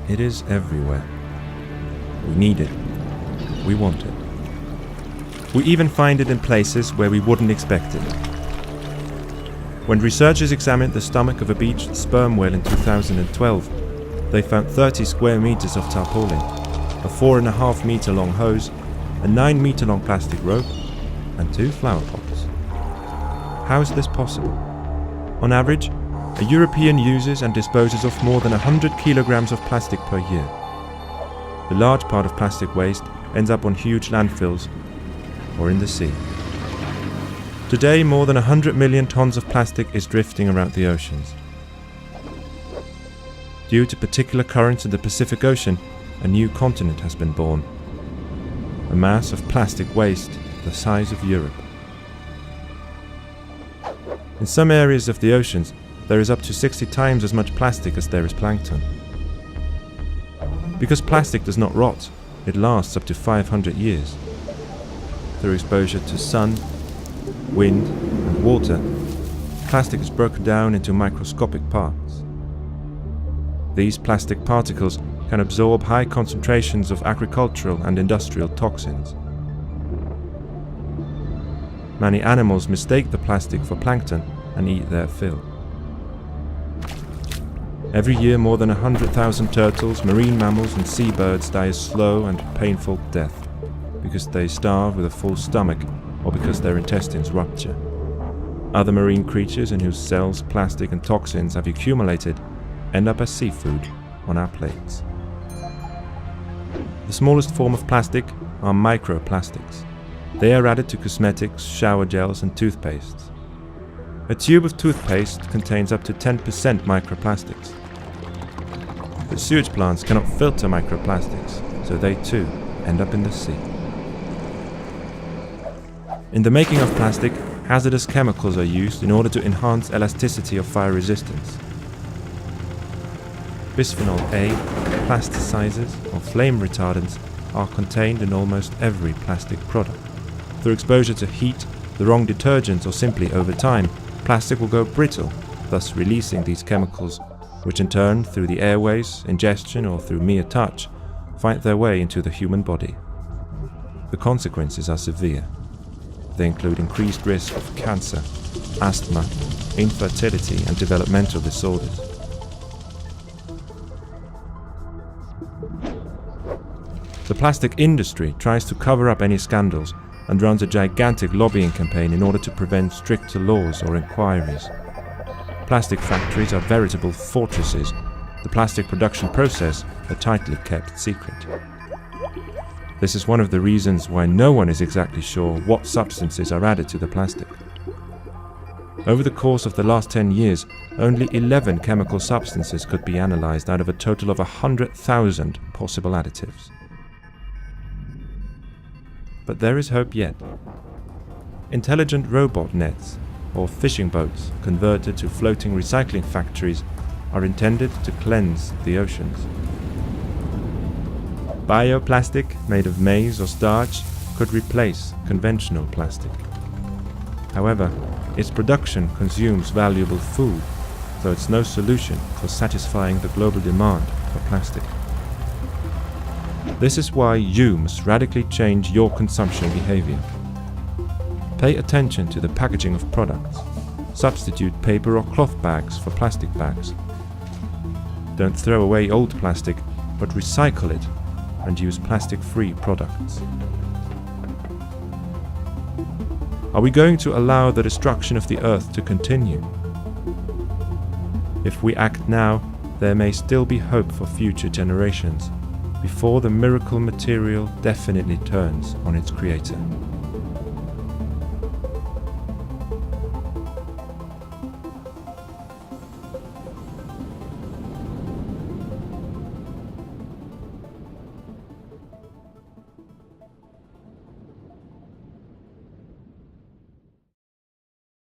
It is everywhere. We need it. We want it. We even find it in places where we wouldn't expect it. When researchers examined the stomach of a beached sperm whale in 2012, they found 30 square meters of tarpaulin, a 4.5 meter long hose, a 9 meter long plastic rope, and 2 flower pots. How is this possible? On average, a European uses and disposes of more than 100 kilograms of plastic per year. A large part of plastic waste ends up on huge landfills or in the sea. Today, more than 100 million tons of plastic is drifting around the oceans. Due to particular currents in the Pacific Ocean, a new continent has been born. A mass of plastic waste the size of Europe. In some areas of the oceans, there is up to 60 times as much plastic as there is plankton. Because plastic does not rot, it lasts up to 500 years. Through exposure to sun, wind, and water, plastic is broken down into microscopic parts. These plastic particles can absorb high concentrations of agricultural and industrial toxins. Many animals mistake the plastic for plankton and eat their fill. Every year, more than 100,000 turtles, marine mammals, and seabirds die a slow and painful death because they starve with a full stomach or because their intestines rupture. Other marine creatures in whose cells plastic and toxins have accumulated end up as seafood on our plates. The smallest form of plastic are microplastics. They are added to cosmetics, shower gels, and toothpastes. A tube of toothpaste contains up to 10% microplastics. But sewage plants cannot filter microplastics, so they too end up in the sea. In the making of plastic, hazardous chemicals are used in order to enhance elasticity of fire resistance. Bisphenol A, plasticizers, or flame retardants are contained in almost every plastic product. Through exposure to heat, the wrong detergents, or simply over time, plastic will go brittle, thus releasing these chemicals, which in turn, through the airways, ingestion, or through mere touch, find their way into the human body. The consequences are severe. They include increased risk of cancer, asthma, infertility, and developmental disorders. The plastic industry tries to cover up any scandals and runs a gigantic lobbying campaign in order to prevent stricter laws or inquiries. Plastic factories are veritable fortresses, the plastic production process a tightly kept secret. This is one of the reasons why no one is exactly sure what substances are added to the plastic. Over the course of the last 10 years, only 11 chemical substances could be analyzed out of a total of 100,000 possible additives. But there is hope yet. Intelligent robot nets, or fishing boats converted to floating recycling factories, are intended to cleanse the oceans. Bioplastic made of maize or starch could replace conventional plastic. However, its production consumes valuable food, so it's no solution for satisfying the global demand for plastic. This is why you must radically change your consumption behavior. Pay attention to the packaging of products. Substitute paper or cloth bags for plastic bags. Don't throw away old plastic, but recycle it and use plastic-free products. Are we going to allow the destruction of the earth to continue? If we act now, there may still be hope for future generations, before the miracle material definitely turns on its creator.